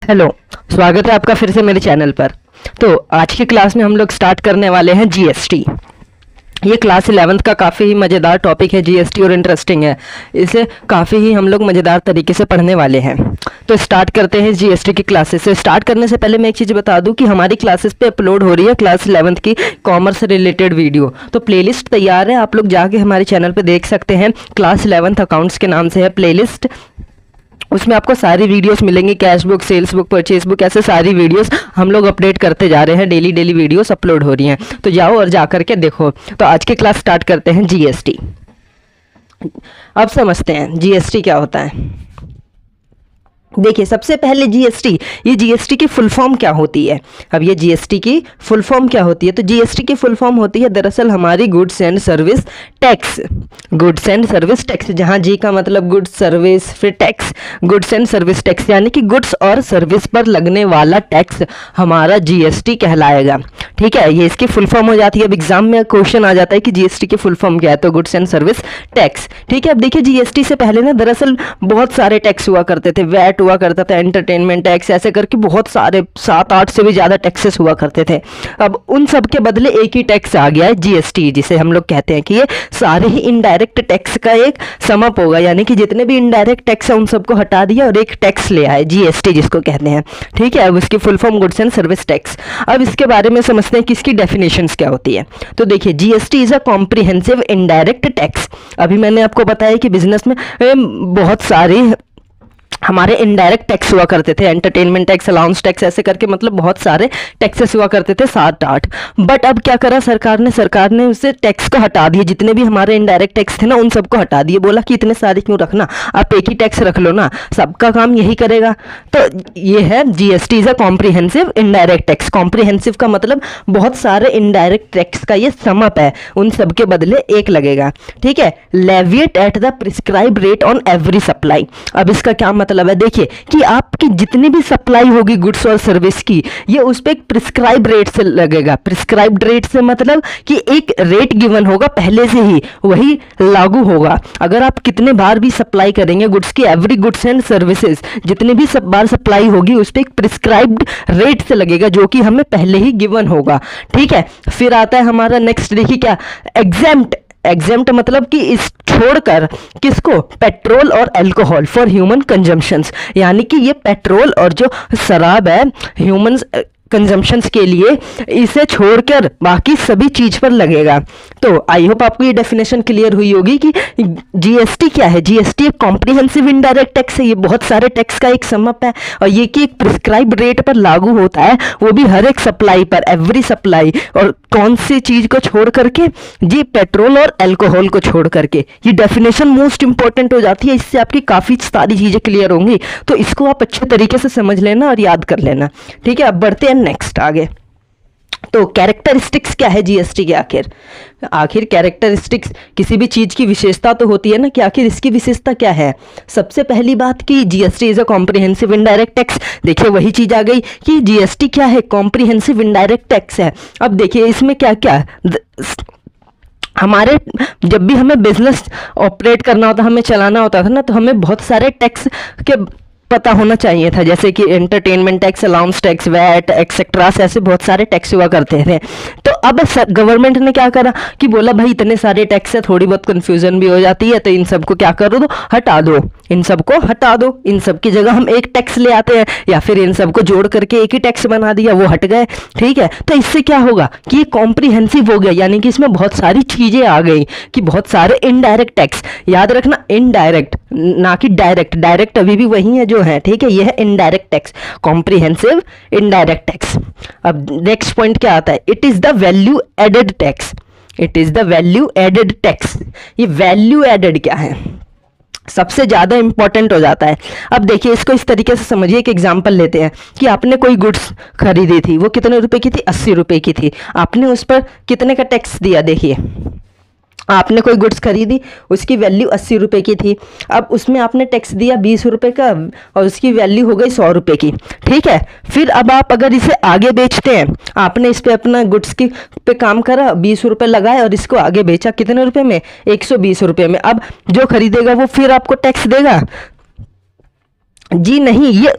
Hello. स्वागत है आपका फिर से मेरे चैनल पर। तो आज की क्लास में हम लोग स्टार्ट करने वाले हैं जीएसटी। ये क्लास 11th का काफ़ी ही मज़ेदार टॉपिक है जीएसटी और इंटरेस्टिंग है। इसे काफ़ी ही हम लोग मज़ेदार तरीके से पढ़ने वाले हैं। तो स्टार्ट करते हैं जीएसटी की क्लासेस से। स्टार्ट करने से पहले मैं एक चीज़ बता दूं कि हमारी क्लासेस पे अपलोड हो रही है क्लास 11th की कॉमर्स से रिलेटेड वीडियो। तो प्लेलिस्ट तैयार है, आप लोग जाके हमारे चैनल पर देख सकते हैं। क्लास 11th अकाउंट्स के नाम से है प्लेलिस्ट। उसमें आपको सारी वीडियोस मिलेंगी, cash book, sales book, purchase book, ऐसे सारी वीडियोस हम लोग अपडेट करते जा रहे हैं। डेली वीडियोस अपलोड हो रही हैं, तो जाओ और जा करके देखो। तो आज की क्लास स्टार्ट करते हैं जीएसटी। अब समझते हैं जीएसटी क्या होता है। देखिए, सबसे पहले जीएसटी, ये जीएसटी की फुल फॉर्म क्या होती है। अब ये जीएसटी की फुल फॉर्म क्या होती है, तो जीएसटी की फुल फॉर्म होती है दरअसल हमारी goods and service tax. Goods and service tax, जहाँ जी का मतलब गुड्स सर्विस, फिर tax, goods and service tax, यानी कि गुड्स और सर्विस पर लगने वाला टैक्स हमारा जीएसटी कहलाएगा। ठीक है, ये इसकी फुल फॉर्म हो जाती है। अब एग्जाम में क्वेश्चन आ जाता है कि जीएसटी की फुल फॉर्म क्या है, तो गुड्स एंड सर्विस टैक्स। ठीक है, अब देखिए जीएसटी से पहले ना दरअसल बहुत सारे टैक्स हुआ करते थे। वैट हुआ करता था, एंटरटेनमेंट टैक्स, ऐसे करके बहुत सारे 7-8 से भी ज़्यादा टैक्सेस हुआ करते थे। अब उन सब के बदले एक ही टैक्स आ गया है जीएसटी, जिसे हम लोग कहते हैं कि ये सारे ही इनडायरेक्ट टैक्स का एक समअप होगा, यानी कि जितने भी इनडायरेक्ट टैक्स है उन सबको हटा दिया और एक टैक्स ले आए, जीएसटी जिसको कहते हैं। ठीक है, अब इसकी full form goods and service tax. अब इसके बारे में समझते हैं कि इसकी डेफिनेशंस क्या होती है। तो देखिए, GST is a comprehensive indirect tax. अभी मैंने आपको बताया कि बिजनेस में बहुत सारे हमारे इनडायरेक्ट टैक्स हुआ करते थे, एंटरटेनमेंट टैक्स, अलाउंस टैक्स, ऐसे करके मतलब बहुत सारे टैक्सेस हुआ करते थे, 7-8। बट अब क्या करा सरकार ने उससे टैक्स को हटा दिए। जितने भी हमारे इनडायरेक्ट टैक्स थे ना, उन सबको हटा दिए। बोला कि इतने सारे क्यों रखना, आप एक ही टैक्स रख लो ना, सबका काम यही करेगा। तो ये है GST is a comprehensive indirect tax. Comprehensive का मतलब बहुत सारे इनडायरेक्ट टैक्स का ये समअप है, उन सबके बदले एक लगेगा। ठीक है, levied at the prescribed rate on every supply. अब इसका क्या मतलब है, देखिए कि आपकी जितनी भी सप्लाई होगी गुड्स और सर्विस की, ये उस पे एक प्रिस्क्राइब रेट से लगेगा। प्रिस्क्राइब्ड रेट से मतलब कि एक रेट गिवन होगा पहले से ही, वही लागू होगा। अगर आप कितने बार भी सप्लाई करेंगे गुड्स की, एवरी गुड्स एंड सर्विसेज जितने भी बार सप्लाई होगी उस पे एक प्रिस्क्राइब्ड रेट से लगेगा, जो कि हमें पहले ही गिवन होगा। ठीक है, फिर आता है हमारा नेक्स्ट, देखिए क्या, एग्जेम्प्ट। एग्जेम्प्ट मतलब कि इस छोड़कर किसको, पेट्रोल और अल्कोहल फॉर ह्यूमन कंजम्पशंस, यानी कि ये पेट्रोल और जो शराब है ह्यूमन कंजम्पशंस के लिए, इसे छोड़कर बाकी सभी चीज पर लगेगा। तो आई होप आपको ये डेफिनेशन क्लियर हुई होगी कि जीएसटी क्या है। जीएसटी एक कॉम्प्रिहेंसिव इनडायरेक्ट टैक्स है, ये बहुत सारे टैक्स का एक समअप है, और ये कि एक प्रिस्क्राइब रेट पर लागू होता है, वो भी हर एक सप्लाई पर, एवरी सप्लाई। और कौन सी चीज को छोड़ करके, जी पेट्रोल और अल्कोहल को छोड़ करके। ये डेफिनेशन मोस्ट इंपॉर्टेंट हो जाती है, इससे आपकी काफी सारी चीजें क्लियर होंगी। तो इसको आप अच्छे तरीके से समझ लेना और याद कर लेना। ठीक है, अब बढ़ते हैं नेक्स्ट आगे। तो कैरेक्टरिस्टिक्स क्या है जीएसटी के, आखिर कैरेक्टरिस्टिक्स किसी भी चीज की विशेषता तो होती है ना, कि आखिर इसकी विशेषता क्या है। सबसे पहली बात कि GST is a comprehensive indirect tax. देखिए वही चीज आ गई कि जीएसटी क्या है, कॉम्प्रिहेंसिव इनडायरेक्ट टैक्स है। अब देखिए इसमें क्या क्या, हमारे जब भी हमें बिजनेस ऑपरेट करना होता, हमें चलाना होता था ना, तो हमें बहुत सारे टैक्स के पता होना चाहिए था, जैसे कि entertainment tax, allowance tax, VAT etcetera, ऐसे बहुत सारे टैक्स हुआ करते थे। तो अब गवर्नमेंट ने क्या करा कि बोला भाई इतने सारे टैक्स है, थोड़ी बहुत कंफ्यूजन भी हो जाती है, तो इन सबको क्या करो, दो हटा दो, इन सबको हटा दो, इन सब की जगह हम एक टैक्स ले आते हैं, या फिर इन सबको जोड़ करके एक ही टैक्स बना दिया, वो हट गए। ठीक है, तो इससे क्या होगा कि ये कॉम्प्रिहेंसिव हो गया, यानी कि इसमें बहुत सारी चीजें आ गई, कि बहुत सारे इनडायरेक्ट टैक्स। याद रखना इनडायरेक्ट, ना कि डायरेक्ट। डायरेक्ट अभी भी वही है जो है। ठीक है, यह है indirect tax, comprehensive indirect tax. अब नेक्स्ट पॉइंट क्या आता है, it is the value added tax. It is the value added tax. ये वैल्यू एडेड क्या है, सबसे ज्यादा इंपॉर्टेंट हो जाता है। अब देखिए इसको इस तरीके से समझिए, एक एग्जांपल लेते हैं कि आपने कोई गुड्स खरीदी थी, वो कितने रुपए की थी, 80 रुपए की थी। आपने उस पर कितने का टैक्स दिया, देखिए आपने कोई गुड्स खरीदी, उसकी वैल्यू 80 रुपए की थी। अब उसमें आपने टैक्स दिया 20 रुपए का, और उसकी वैल्यू हो गई 100 रुपए की। ठीक है, फिर अब आप अगर इसे आगे बेचते हैं, आपने इस पे अपना गुड्स की पे काम करा, 20 रुपए लगाए और इसको आगे बेचा कितने रुपए में, 120 रुपए में। अब जो खरीदेगा वो फिर आपको टैक्स देगा? जी नहीं, ये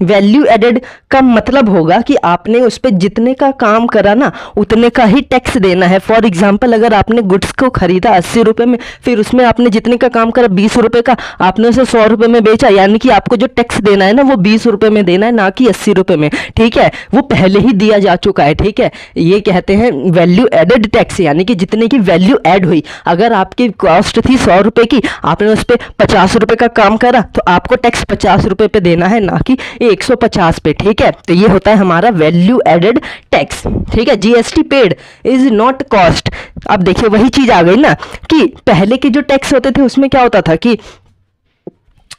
वैल्यू एडेड का मतलब होगा कि आपने उस पर जितने का काम करा ना उतने का ही टैक्स देना है। फॉर एग्जांपल अगर आपने गुड्स को खरीदा 80 रुपये में, फिर उसमें आपने जितने का काम करा 20 रुपये का, आपने उसे 100 रुपये में बेचा, यानी कि आपको जो टैक्स देना है ना वो 20 रुपये में देना है, ना कि 80 रुपये में। ठीक है, वो पहले ही दिया जा चुका है। ठीक है, ये कहते हैं वैल्यू एडेड टैक्स, यानी कि जितने की वैल्यू ऐड हुई। अगर आपकी कॉस्ट थी 100 रुपये की, आपने उस पर 50 रुपये का काम करा तो आपको टैक्स 50 रुपये पे देना है, ना कि 150 पे। ठीक है, तो ये होता है हमारा वैल्यू एडेड टैक्स। ठीक है, GST paid is not cost. अब देखिए वही चीज आ गई ना कि पहले के जो टैक्स होते थे उसमें क्या होता था कि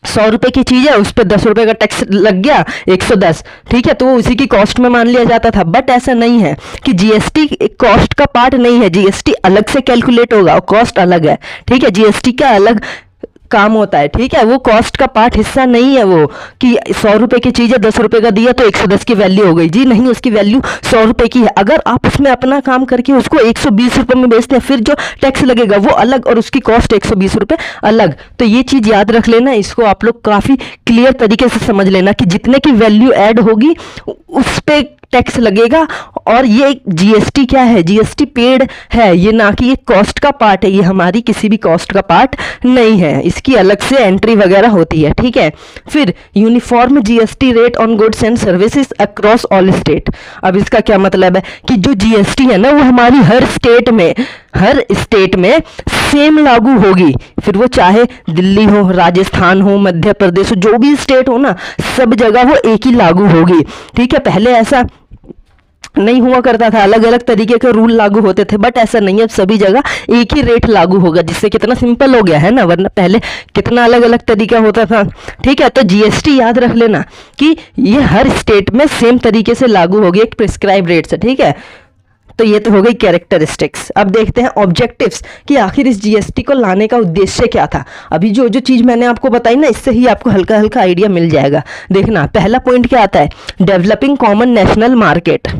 100 रुपए की चीज है, उस पर 10 रुपए का टैक्स लग गया, 110। ठीक है, तो वो उसी की कॉस्ट में मान लिया जाता था। बट ऐसा नहीं है कि जीएसटी कॉस्ट का पार्ट नहीं है, जीएसटी अलग से कैलकुलेट होगा और कॉस्ट अलग है। ठीक है, जीएसटी का अलग काम होता है। ठीक है, वो कॉस्ट का पार्ट हिस्सा नहीं है, वो कि 100 रुपए की चीज है 10 रुपए का दिया तो 110 की वैल्यू हो गई। जी नहीं, उसकी वैल्यू 100 रुपए की है। अगर आप उसमें अपना काम करके उसको 120 रुपए में बेचते हैं, फिर जो टैक्स लगेगा वो अलग और उसकी कॉस्ट 120 रुपए अलग। तो ये चीज याद रख लेना, इसको आप लोग काफी क्लियर तरीके से समझ लेना कि जितने की वैल्यू ऐड होगी उस पे टैक्स लगेगा। और ये जीएसटी क्या है, जीएसटी पेड है, ये ना कि ये कॉस्ट का पार्ट है, ये हमारी किसी भी कॉस्ट का पार्ट नहीं है, इसकी अलग से एंट्री वगैरह होती है। ठीक है, फिर uniform GST rate on goods and services across all state. अब इसका क्या मतलब है कि जो जीएसटी है ना वो हमारी हर स्टेट में सेम लागू होगी, फिर वो चाहे दिल्ली हो, राजस्थान हो, मध्य प्रदेश हो, जो भी स्टेट हो ना, सब जगह वो एक ही लागू होगी। ठीक है, पहले ऐसा नहीं हुआ करता था, अलग अलग तरीके के रूल लागू होते थे, बट ऐसा नहीं है, सभी जगह एक ही रेट लागू होगा, जिससे कितना सिंपल हो गया है ना, वरना पहले कितना अलग अलग तरीका होता था। ठीक है, तो जीएसटी याद रख लेना कि ये हर स्टेट में सेम तरीके से लागू होगी एक प्रिस्क्राइब रेट से। ठीक है, तो ये तो हो गई कैरेक्टरिस्टिक्स। अब देखते हैं ऑब्जेक्टिव्स कि आखिर इस जीएसटी को लाने का उद्देश्य क्या था। अभी जो जो चीज मैंने आपको बताई ना, इससे ही आपको हल्का हल्का आइडिया मिल जाएगा। देखना, पहला पॉइंट क्या आता है, developing common national market.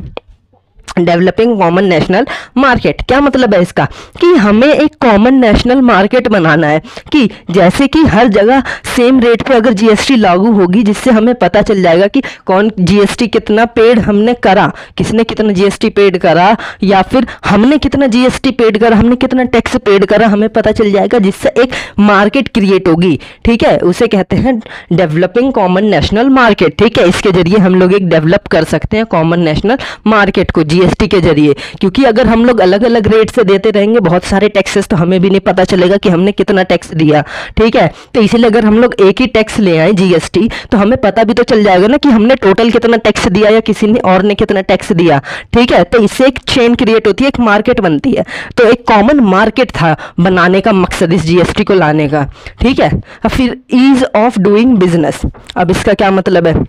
Developing common national market क्या मतलब है इसका, कि हमें एक कॉमन नेशनल मार्केट बनाना है, कि जैसे कि हर जगह सेम रेट पे अगर जीएसटी लागू होगी, जिससे हमें पता चल जाएगा कि कौन जीएसटी कितना पेड हमने करा, किसने कितना जीएसटी पेड करा, या फिर हमने कितना जीएसटी पेड करा, हमने कितना टैक्स पेड करा, हमें पता चल जाएगा, जिससे एक मार्केट क्रिएट होगी। ठीक है, उसे कहते हैं डेवलपिंग कॉमन नेशनल मार्केट। ठीक है, इसके जरिए हम लोग एक डेवलप कर सकते हैं कॉमन नेशनल मार्केट को जीएसटी के जरिए, क्योंकि अगर हम लोग अलग अलग रेट से देते रहेंगे बहुत सारे टैक्सेस, तो हमें भी नहीं पता चलेगा कि हमने कितना टैक्स दिया। ठीक है, तो इसलिए अगर हम लोग एक ही टैक्स ले आए जीएसटी, तो हमें पता भी तो चल जाएगा ना कि हमने टोटल कितना टैक्स दिया या किसी ने और ने कितना टैक्स दिया। ठीक है, तो इससे एक चेन क्रिएट होती है, एक मार्केट बनती है। तो एक कॉमन मार्केट था बनाने का मकसद इस जीएसटी को लाने का। ठीक है, फिर ईज ऑफ डूइंग बिजनेस। अब इसका क्या मतलब है,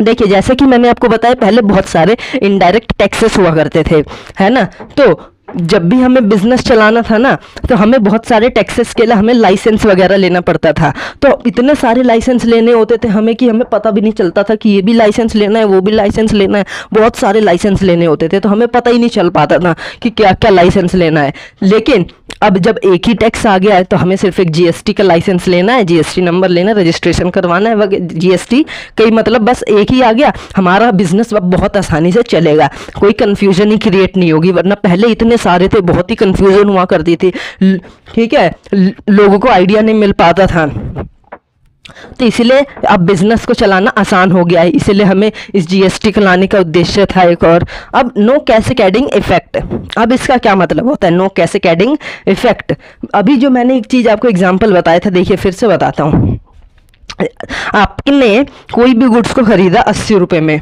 देखिए जैसे कि मैंने आपको बताया पहले बहुत सारे इनडायरेक्ट टैक्सेस हुआ करते थे, है ना। तो जब भी हमें बिजनेस चलाना था ना, तो हमें बहुत सारे टैक्सेस के लिए हमें लाइसेंस वगैरह लेना पड़ता था। तो इतने सारे लाइसेंस लेने होते थे हमें कि हमें पता भी नहीं चलता था कि ये भी लाइसेंस लेना है, वो भी लाइसेंस लेना है, बहुत सारे लाइसेंस लेने होते थे, तो हमें पता ही नहीं चल पाता था कि क्या क्या लाइसेंस लेना है। लेकिन अब जब एक ही टैक्स आ गया है, तो हमें सिर्फ एक जीएसटी का लाइसेंस लेना है, जीएसटी नंबर लेना, रजिस्ट्रेशन करवाना है, जीएसटी कई मतलब बस एक ही आ गया, हमारा बिजनेस अब बहुत आसानी से चलेगा, कोई कंफ्यूजन ही क्रिएट नहीं होगी। वरना पहले इतने सारे थे, बहुत ही कंफ्यूजन हुआ करती थी। ठीक है, लोगों को आइडिया नहीं मिल पाता था, तो इसलिए अब बिजनेस को चलाना आसान हो गया है। इसलिए हमें इस जीएसटी को लाने का उद्देश्य था एक और। अब नो कैस्केडिंग इफेक्ट, अब इसका क्या मतलब होता है, नो कैस्केडिंग इफेक्ट। अभी जो मैंने एक चीज आपको एग्जांपल बताया था, देखिए फिर से बताता हूँ। आपने कोई भी गुड्स को खरीदा 80 रुपए में,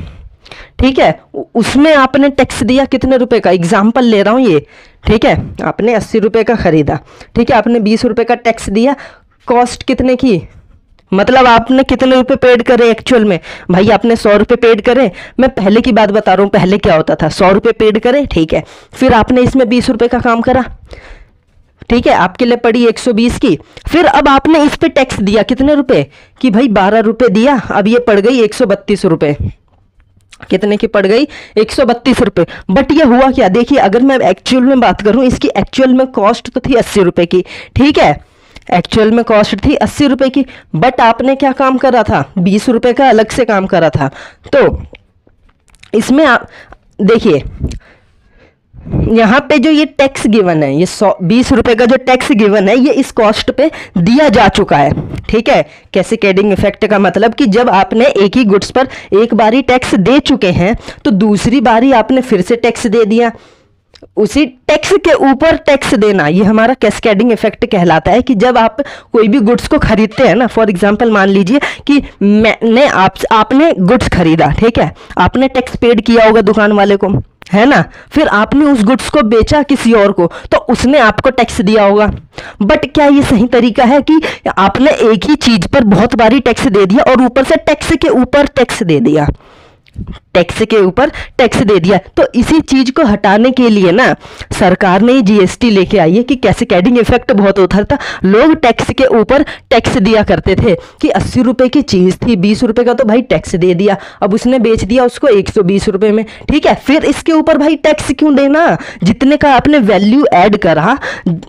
ठीक है, उसमें आपने टैक्स दिया कितने रुपए का, एग्जाम्पल ले रहा हूँ ये। ठीक है, आपने 80 रुपए का खरीदा, ठीक है, आपने 20 रुपए का टैक्स दिया, कॉस्ट कितने की, मतलब आपने कितने रुपए पेड करे एक्चुअल में, भाई आपने 100 रुपए पेड करे। मैं पहले की बात बता रहा हूँ, पहले क्या होता था, 100 रुपए पेड करे, ठीक है, फिर आपने इसमें 20 रुपए का काम करा, ठीक है, आपके लिए पड़ी 120 की। फिर अब आपने इस पे टैक्स दिया कितने रुपए कि भाई 12 रुपए दिया, अब ये पड़ गई 132 रुपए। कितने की पड़ गई, 132 रुपए। बट ये हुआ क्या, देखिए अगर मैं एक्चुअल में बात करूं, इसकी एक्चुअल में कॉस्ट तो थी 80 रुपए की, ठीक है, एक्चुअल में कॉस्ट थी 80 रुपये की, बट आपने क्या काम करा था, 20 रुपये का अलग से काम करा था। तो इसमें आप देखिए यहाँ पे जो ये टैक्स गिवन है, ये 20 रुपये का जो टैक्स गिवन है, ये इस कॉस्ट पे दिया जा चुका है। ठीक है, कैस्केडिंग इफेक्ट का मतलब कि जब आपने एक ही गुड्स पर एक बारी टैक्स दे चुके हैं तो दूसरी बारी आपने फिर से टैक्स दे दिया, उसी टैक्स के ऊपर टैक्स देना, ये हमारा कैस्केडिंग इफेक्ट कहलाता है। कि जब आप कोई भी गुड्स को खरीदते हैं ना, फॉर एग्जांपल मान लीजिए कि आपने गुड्स खरीदा, ठीक है, आपने टैक्स पेड किया होगा दुकान वाले को, है ना, फिर आपने उस गुड्स को बेचा किसी और को तो उसने आपको टैक्स दिया होगा। बट क्या ये सही तरीका है कि आपने एक ही चीज पर बहुत बारी टैक्स दे दिया और ऊपर से टैक्स के ऊपर टैक्स दे दिया, टैक्स के ऊपर टैक्स दे दिया? तो इसी चीज को हटाने के लिए ना सरकार ने जीएसटी लेके आई है कि कैस्केडिंग इफेक्ट बहुत होता था। लोग टैक्स के ऊपर टैक्स दिया करते थे कि 80 रुपए की चीज थी, 20 रुपए का तो भाई टैक्स दे दिया, अब उसने बेच दिया उसको 120 रुपए में, ठीक है, फिर इसके ऊपर भाई टैक्स क्यों देना? जितने का आपने वैल्यू ऐड करा,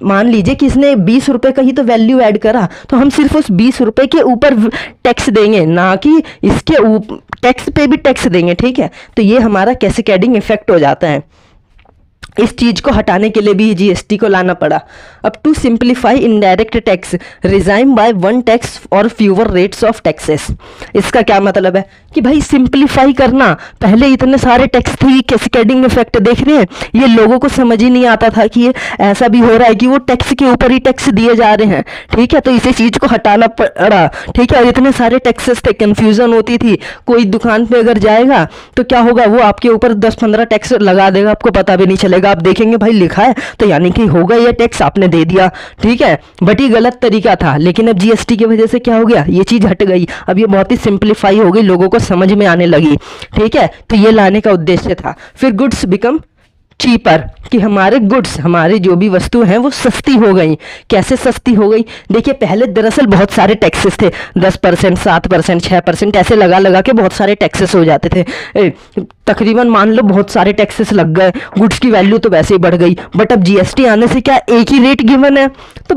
मान लीजिए कि इसने 20 रुपए का ही तो वैल्यू ऐड करा, तो हम सिर्फ उस 20 रुपए के ऊपर टैक्स देंगे, ना कि इसके ऊपर टैक्स पे भी टैक्स देंगे। ठीक है, तो ये हमारा कैस्केडिंग इफेक्ट हो जाता है। इस चीज को हटाने के लिए भी जीएसटी को लाना पड़ा। अब to simplify indirect tax regime by one tax और फ्यूअर रेट्स ऑफ टैक्सेस। इसका क्या मतलब है कि भाई सिंप्लीफाई करना, पहले इतने सारे टैक्स थे, कैस्केडिंग इफेक्ट देख रहे हैं, ये लोगों को समझ ही नहीं आता था कि ये ऐसा भी हो रहा है कि वो टैक्स के ऊपर ही टैक्स दिए जा रहे हैं। ठीक है, तो इसी चीज को हटाना पड़ा। ठीक है, और इतने सारे टैक्सेस थे, कंफ्यूजन होती थी। कोई दुकान पे अगर जाएगा तो क्या होगा, वो आपके ऊपर 10-15 टैक्स लगा देगा, आपको पता भी नहीं चलेगा। आप देखेंगे भाई लिखा है तो यानी कि होगा ये टैक्स, आपने दे दिया। ठीक है, बट ये गलत तरीका था, लेकिन अब जीएसटी की वजह से क्या हो गया, ये चीज हट गई। अब ये बहुत ही सिंप्लीफाई हो गई, लोगों को समझ में आने लगी। ठीक है, तो ये लाने का उद्देश्य था। फिर गुड्स बिकम चीपर, कि हमारे गुड्स, हमारी जो भी वस्तु हैं वो सस्ती हो गई। कैसे सस्ती हो गई? देखिए, पहले दरअसल बहुत सारे टैक्सेस थे, 10%, 7%, 6% ऐसे लगा लगा के बहुत सारे टैक्सेस हो जाते थे। तकरीबन मान लो बहुत सारे टैक्सेस लग गए, गुड्स की वैल्यू तो वैसे ही बढ़ गई। बट अब जीएसटी आने से क्या एक ही रेट गिवन है, तो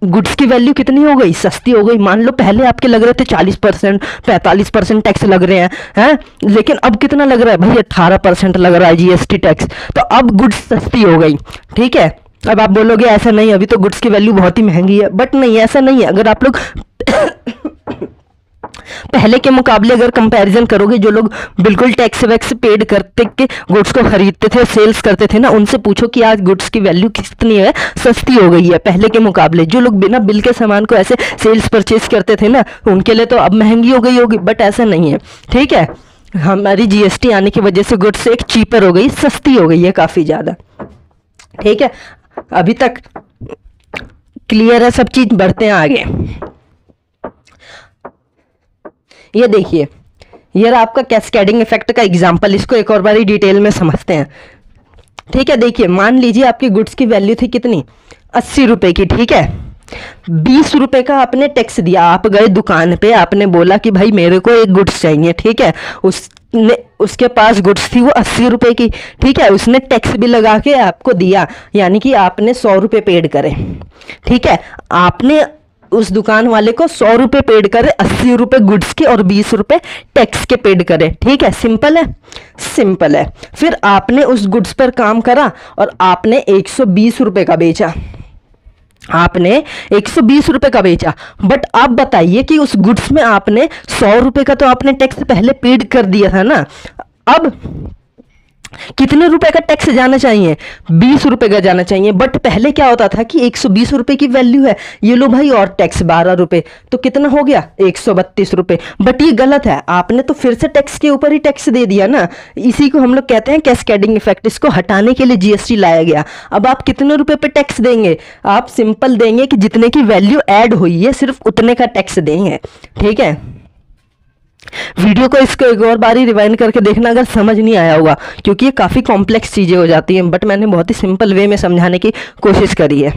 गुड्स की वैल्यू कितनी हो गई, सस्ती हो गई। मान लो पहले आपके लग रहे थे 40%, 45% टैक्स लग रहे हैं, लेकिन अब कितना लग रहा है भाई, 18% लग रहा है जीएसटी टैक्स। तो अब गुड्स सस्ती हो गई। ठीक है, अब आप बोलोगे ऐसा नहीं, अभी तो गुड्स की वैल्यू बहुत ही महंगी है, बट नहीं, ऐसा नहीं है। अगर आप लोग पहले के मुकाबले अगर कंपैरिजन करोगे, जो लोग बिल्कुल टैक्स वैक्स पेड करते के गुड्स को खरीदते थे, सेल्स करते थे ना, उनसे पूछो कि आज गुड्स की वैल्यू कितनी है, सस्ती हो गई है पहले के मुकाबले। जो लोग बिना बिल के सामान को ऐसे सेल्स परचेज करते थे ना, उनके लिए तो अब महंगी हो गई होगी, बट ऐसा नहीं है। ठीक है, हमारी जीएसटी आने की वजह से गुड्स एक चीपर हो गई, सस्ती हो गई है काफी ज्यादा। ठीक है, अभी तक क्लियर है सब चीज? बढ़ते हैं आगे। ये देखिए, ये रहा आपका कैस्केडिंग इफेक्ट का एग्जांपल, इसको एक और बारी डिटेल में समझते हैं। ठीक है, देखिए, मान लीजिए आपकी गुड्स की वैल्यू थी कितनी, 80 रुपए की। ठीक है, 20 रुपए का आपने टैक्स दिया। आप गए दुकान पे, आपने बोला कि भाई मेरे को एक गुड्स चाहिए। ठीक है, उसके पास गुड्स थी वो 80 रुपए की। ठीक है, उसने टैक्स भी लगा के आपको दिया, यानी कि आपने 100 रुपए पेड करे। ठीक है, आपने उस दुकान वाले को 100 रुपए पेड करे, 80 रुपए गुड्स के और 20 रुपए टैक्स के पेड करे। ठीक है, सिंपल है, सिंपल है। फिर आपने उस गुड्स पर काम करा और आपने 120 रुपए का बेचा, आपने 120 रुपए का बेचा। बट आप बताइए कि उस गुड्स में आपने 100 रुपए का तो आपने टैक्स पहले पेड कर दिया था ना, अब कितने रुपए का टैक्स जाना चाहिए, 20 रुपए का जाना चाहिए। बट पहले क्या होता था कि 120 रुपए की वैल्यू है, ये लो भाई और टैक्स 12 रुपए, तो कितना हो गया 132 रुपए। बट ये गलत है, आपने तो फिर से टैक्स के ऊपर ही टैक्स दे दिया ना। इसी को हम लोग कहते हैं कैस्केडिंग इफेक्ट। इसको हटाने के लिए जीएसटी लाया गया। अब आप कितने रुपए पे टैक्स देंगे, आप सिंपल देंगे कि जितने की वैल्यू ऐड हुई है सिर्फ उतने का टैक्स देंगे। ठीक है, वीडियो को इसको एक और बारी रिवाइंड करके देखना अगर समझ नहीं आया होगा, क्योंकि ये काफ़ी कॉम्प्लेक्स चीज़ें हो जाती हैं, बट मैंने बहुत ही सिंपल वे में समझाने की कोशिश करी है।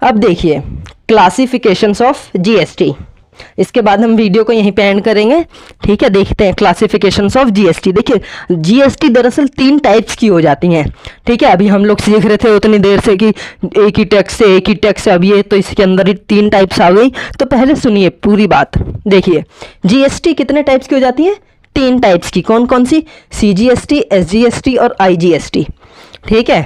अब देखिए, क्लासिफिकेशंस ऑफ जीएसटी। इसके बाद हम वीडियो को यहीं पे एंड करेंगे। ठीक है, देखते हैं क्लासिफिकेशंस ऑफ जीएसटी। देखिए जीएसटी दरअसल 3 टाइप्स की हो जाती हैं। ठीक है, अभी हम लोग सीख रहे थे उतनी देर से कि एक ही टैक्स से एक ही टैक्स से, अब ये तो इसके अंदर ही 3 टाइप्स आ गई। तो पहले सुनिए पूरी बात। देखिए जीएसटी कितने टाइप्स की हो जाती है? 3 टाइप्स की। कौन कौन सी? सीजीएसटी, एसजीएसटी और आईजीएसटी। ठीक है,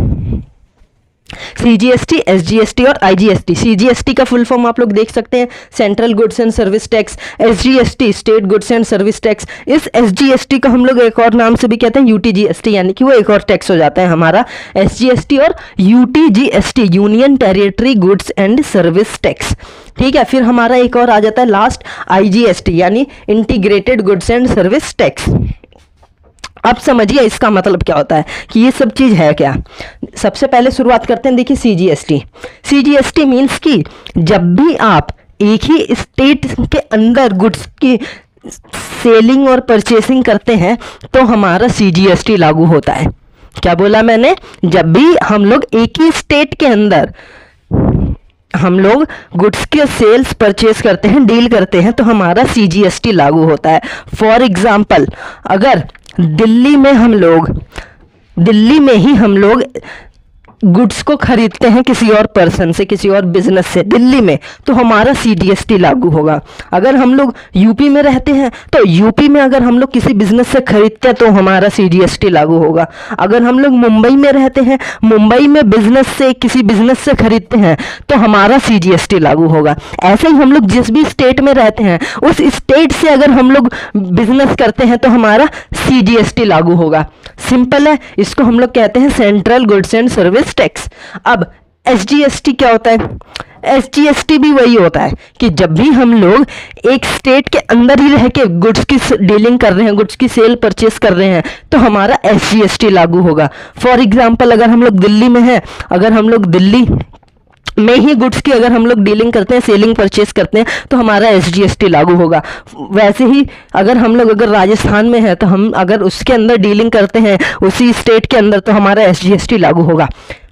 सीजीएसटी, एसजीएसटी और आईजीएसटी। सीजीएसटी का फुल फॉर्म आप लोग देख सकते हैं, central goods and service tax. SGST state goods and service tax. इस एसजीएसटी को हम लोग एक और नाम से भी कहते हैं यूटीजीएसटी, यानी कि वो एक और टैक्स हो जाता है हमारा। एसजीएसटी और UTGST union territory goods and service tax. ठीक है, फिर हमारा एक और आ जाता है लास्ट आईजीएसटी, यानी integrated goods and service tax. अब समझिए इसका मतलब क्या होता है कि ये सब चीज़ है क्या। सबसे पहले शुरुआत करते हैं, देखिए सीजीएसटी। सीजीएसटी मीन्स कि जब भी आप एक ही स्टेट के अंदर गुड्स की सेलिंग और परचेसिंग करते हैं तो हमारा सीजीएसटी लागू होता है। क्या बोला मैंने? जब भी हम लोग एक ही स्टेट के अंदर हम लोग गुड्स के सेल्स परचेस करते हैं, डील करते हैं, तो हमारा सीजीएसटी लागू होता है। फॉर एग्जाम्पल, अगर दिल्ली में ही हम लोग गुड्स को खरीदते हैं किसी और पर्सन से, किसी और बिजनेस से दिल्ली में, तो हमारा सीजीएसटी लागू होगा। अगर हम लोग यूपी में रहते हैं तो यूपी में अगर हम लोग किसी बिजनेस से खरीदते हैं तो हमारा सीजीएसटी लागू होगा। अगर हम लोग मुंबई में रहते हैं, मुंबई में बिजनेस से किसी बिजनेस से खरीदते हैं तो हमारा सीजीएसटी लागू होगा। ऐसे ही हम लोग जिस भी स्टेट में रहते हैं उस स्टेट से अगर हम लोग बिजनेस करते हैं तो हमारा सीजीएसटी लागू होगा। सिंपल है, इसको हम लोग कहते हैं central goods and service tax. अब एसजीएसटी क्या होता है? एसजीएसटी भी वही होता है कि जब भी हम लोग एक स्टेट के अंदर ही रह के गुड्स की डीलिंग कर रहे हैं, गुड्स की सेल परचेस कर रहे हैं, तो हमारा एसजीएसटी लागू होगा। फॉर एग्जांपल, अगर हम लोग दिल्ली में हैं, अगर हम लोग दिल्ली में ही गुड्स की अगर हम लोग डीलिंग करते हैं, सेलिंग परचेस करते हैं, तो हमारा एसजीएसटी लागू होगा। वैसे ही अगर हम लोग अगर राजस्थान में है तो हम अगर उसके अंदर डीलिंग करते हैं उसी स्टेट के अंदर, तो हमारा एसजीएसटी लागू होगा।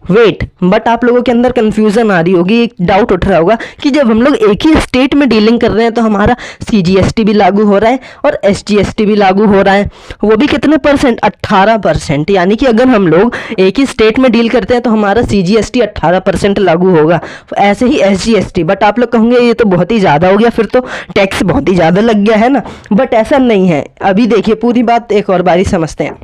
वेट, बट आप लोगों के अंदर कंफ्यूजन आ रही होगी, एक डाउट उठ रहा होगा कि जब हम लोग एक ही स्टेट में डीलिंग कर रहे हैं तो हमारा सीजीएसटी भी लागू हो रहा है और एसजीएसटी भी लागू हो रहा है, वो भी कितने परसेंट? 18%। यानी कि अगर हम लोग एक ही स्टेट में डील करते हैं तो हमारा सीजीएसटी 18% लागू होगा। ऐसे ही एसजीएसटी। बट आप लोग कहोगे ये तो बहुत ही ज़्यादा हो गया, फिर तो टैक्स बहुत ही ज़्यादा लग गया है ना। बट ऐसा नहीं है। अभी देखिए पूरी बात एक और बारी समझते हैं।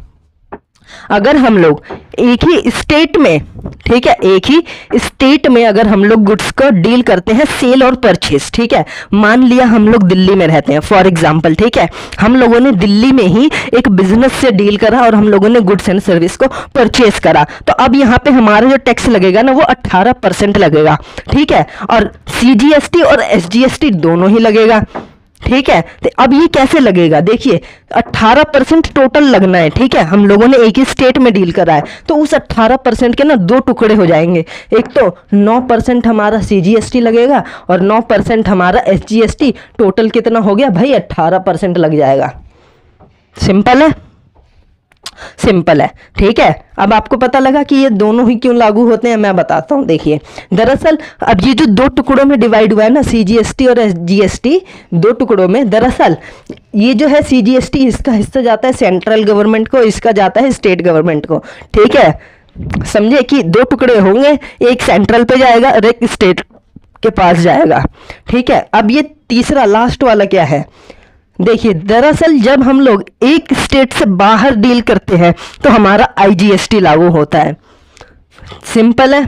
अगर हम लोग एक ही स्टेट में, ठीक है, एक ही स्टेट में अगर हम लोग गुड्स को डील करते हैं, सेल और परचेस, ठीक है, मान लिया हम लोग दिल्ली में रहते हैं फॉर एग्जांपल, ठीक है, हम लोगों ने दिल्ली में ही एक बिजनेस से डील करा और हम लोगों ने गुड्स एंड सर्विस को परचेस करा, तो अब यहाँ पे हमारा जो टैक्स लगेगा ना वो 18% लगेगा। ठीक है, और सीजीएसटी और एसजीएसटी दोनों ही लगेगा। ठीक है, तो अब ये कैसे लगेगा? देखिए 18% टोटल लगना है। ठीक है, हम लोगों ने एक ही स्टेट में डील करा है, तो उस 18% के ना 2 टुकड़े हो जाएंगे। एक तो 9% हमारा सीजीएसटी लगेगा और 9% हमारा एसजीएसटी। टोटल कितना हो गया भाई? 18% लग जाएगा। सिंपल है, सिंपल है। ठीक है, अब आपको पता लगा कि ये दोनों ही क्यों लागू होते हैं, मैं बताता हूं। देखिए दरअसल अब ये जो 2 टुकड़ों में डिवाइड हुआ है ना, सीजीएसटी और एसजीएसटी, 2 टुकड़ों में, दरअसल ये जो है सीजीएसटी, इसका हिस्सा जाता है सेंट्रल गवर्नमेंट को, इसका जाता है स्टेट गवर्नमेंट को। ठीक है, समझे कि 2 टुकड़े होंगे, एक सेंट्रल पे जाएगा और एक स्टेट के पास जाएगा। ठीक है, अब ये तीसरा लास्ट वाला क्या है? देखिए दरअसल जब हम लोग एक स्टेट से बाहर डील करते हैं तो हमारा आईजीएसटी लागू होता है। सिंपल है,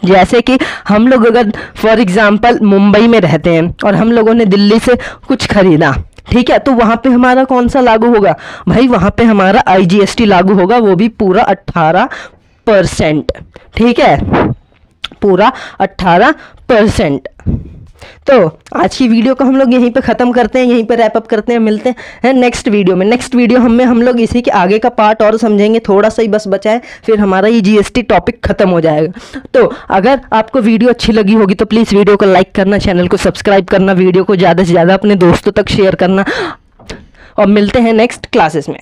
जैसे कि हम लोग अगर फॉर एग्जांपल मुंबई में रहते हैं और हम लोगों ने दिल्ली से कुछ खरीदा, ठीक है, तो वहां पे हमारा कौन सा लागू होगा भाई? वहां पे हमारा आईजीएसटी लागू होगा, वो भी पूरा 18%। ठीक है, पूरा 18%। तो आज की वीडियो को हम लोग यहीं पे ख़त्म करते हैं, यहीं पे रैप अप करते हैं। मिलते हैं नेक्स्ट वीडियो में। नेक्स्ट वीडियो हम लोग इसी के आगे का पार्ट और समझेंगे, थोड़ा सा ही बस बचा है, फिर हमारा ये जीएसटी टॉपिक ख़त्म हो जाएगा। तो अगर आपको वीडियो अच्छी लगी होगी तो प्लीज़ वीडियो को लाइक करना, चैनल को सब्सक्राइब करना, वीडियो को ज़्यादा से ज़्यादा अपने दोस्तों तक शेयर करना, और मिलते हैं नेक्स्ट क्लासेस में।